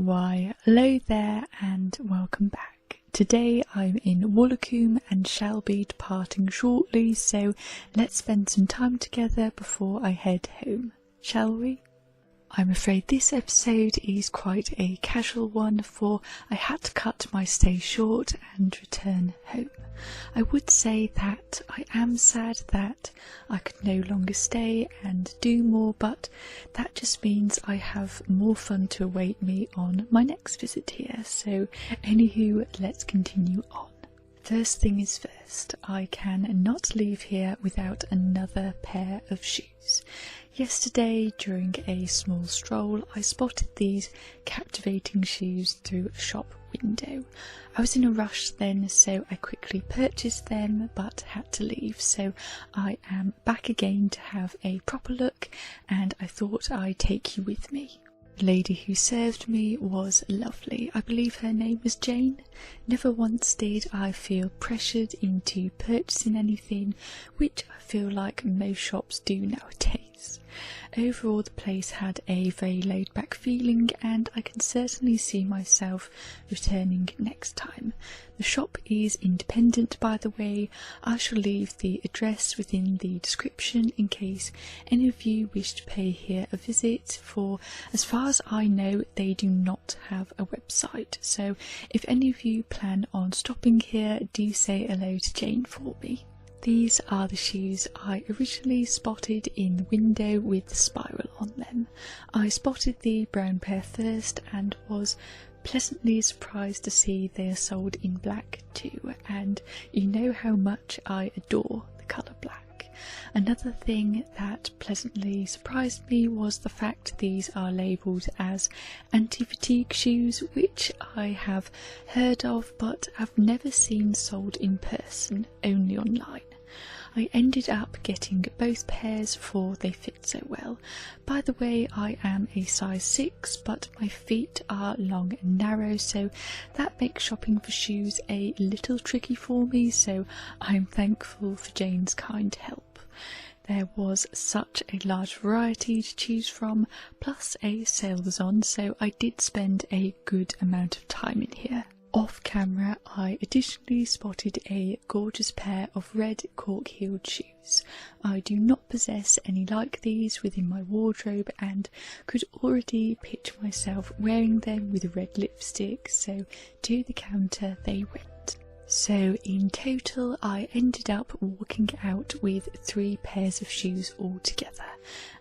Why, hello there and welcome back. Today I'm in Woolacombe and shall be departing shortly, so let's spend some time together before I head home, shall we? I'm afraid this episode is quite a casual one, for I had to cut my stay short and return home. I would say that I am sad that I could no longer stay and do more, but that just means I have more fun to await me on my next visit here. So anywho, let's continue on. First thing is first, I can not leave here without another pair of shoes. Yesterday, during a small stroll, I spotted these captivating shoes through a shop window. I was in a rush then, so I quickly purchased them but had to leave, so I am back again to have a proper look, and I thought I'd take you with me. The lady who served me was lovely. I believe her name was Jane. Never once did I feel pressured into purchasing anything, which I feel like most shops do nowadays. Overall, the place had a very laid back feeling, and I can certainly see myself returning next time. The shop is independent, by the way. I shall leave the address within the description in case any of you wish to pay here a visit, for as far as I know they do not have a website, so if any of you plan on stopping here, do say hello to Jane for me. These are the shoes I originally spotted in the window with the spiral on them. I spotted the brown pair first and was pleasantly surprised to see they are sold in black too, and you know how much I adore the colour black. Another thing that pleasantly surprised me was the fact these are labelled as anti-fatigue shoes, which I have heard of but have never seen sold in person, only online. I ended up getting both pairs for they fit so well. By the way, I am a size 6, but my feet are long and narrow, so that makes shopping for shoes a little tricky for me, so I'm thankful for Jane's kind help. There was such a large variety to choose from, plus a sale was on, so I did spend a good amount of time in here. Off camera, I additionally spotted a gorgeous pair of red cork-heeled shoes. I do not possess any like these within my wardrobe and could already picture myself wearing them with red lipstick, so to the counter they went. So in total I ended up walking out with 3 pairs of shoes altogether,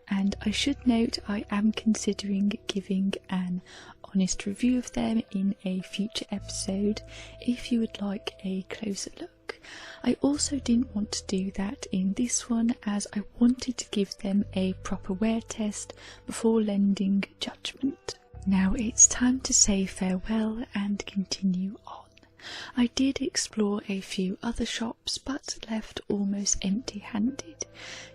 and I should note I am considering giving an honest review of them in a future episode if you would like a closer look. I also didn't want to do that in this one, as I wanted to give them a proper wear test before lending judgment. Now it's time to say farewell and continue on. I did explore a few other shops but left almost empty-handed.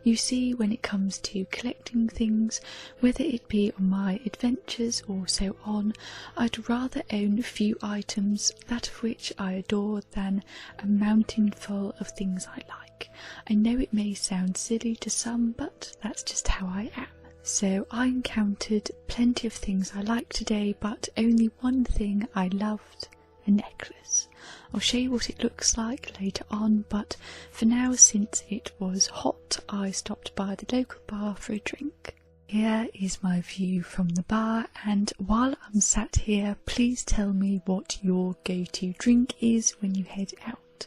You see, when it comes to collecting things, whether it be on my adventures or so on, I'd rather own a few items, that of which I adore, than a mountain full of things I like. I know it may sound silly to some, but that's just how I am. So I encountered plenty of things I liked today, but only one thing I loved: a necklace. I'll show you what it looks like later on, but for now, since it was hot, I stopped by the local bar for a drink. Here is my view from the bar, and while I'm sat here, please tell me what your go-to drink is when you head out.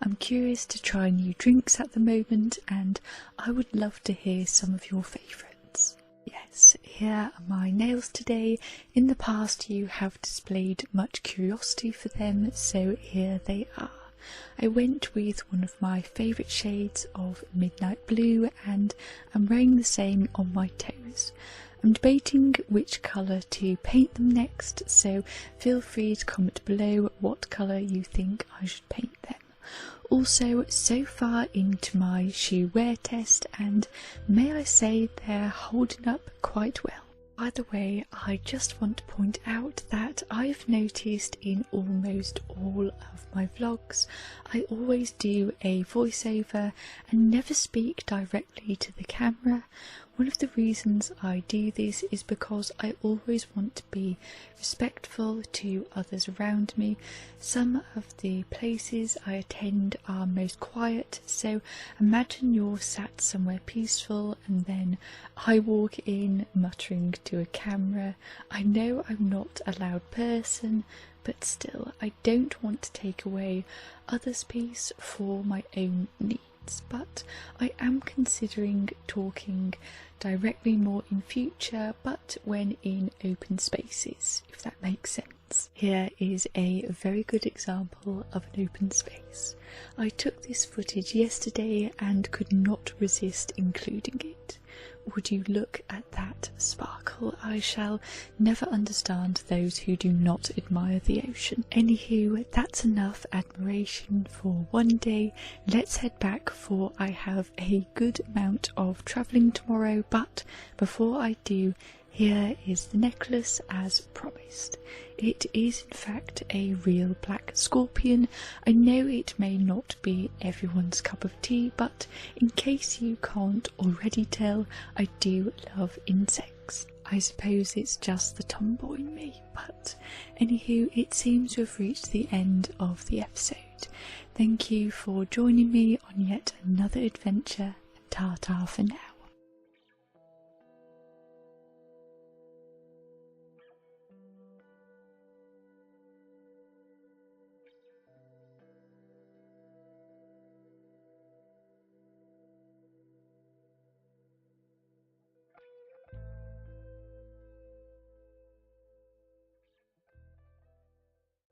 I'm curious to try new drinks at the moment, and I would love to hear some of your favourites. Yes, here are my nails today. In the past you have displayed much curiosity for them, so here they are. I went with one of my favourite shades of midnight blue, and I'm wearing the same on my toes. I'm debating which colour to paint them next, so feel free to comment below what colour you think I should paint them. Also, so far into my shoe wear test, and may I say they're holding up quite well. By the way, I just want to point out that I've noticed in almost all of my vlogs, I always do a voiceover and never speak directly to the camera. One of the reasons I do this is because I always want to be respectful to others around me. Some of the places I attend are most quiet, so imagine you're sat somewhere peaceful and then I walk in muttering to a camera. I know I'm not a loud person, but still I don't want to take away others' peace for my own needs. But I am considering talking directly more in future, but when in open spaces, if that makes sense. Here is a very good example of an open space. I took this footage yesterday and could not resist including it. Would you look at that sparkle? I shall never understand those who do not admire the ocean. Anywho, that's enough admiration for one day. Let's head back, for I have a good amount of travelling tomorrow, but before I do, here is the necklace as promised. It is in fact a real black scorpion. I know it may not be everyone's cup of tea, but in case you can't already tell, I do love insects. I suppose it's just the tomboy in me, but anywho, it seems to have reached the end of the episode. Thank you for joining me on yet another adventure, and ta-ta for now.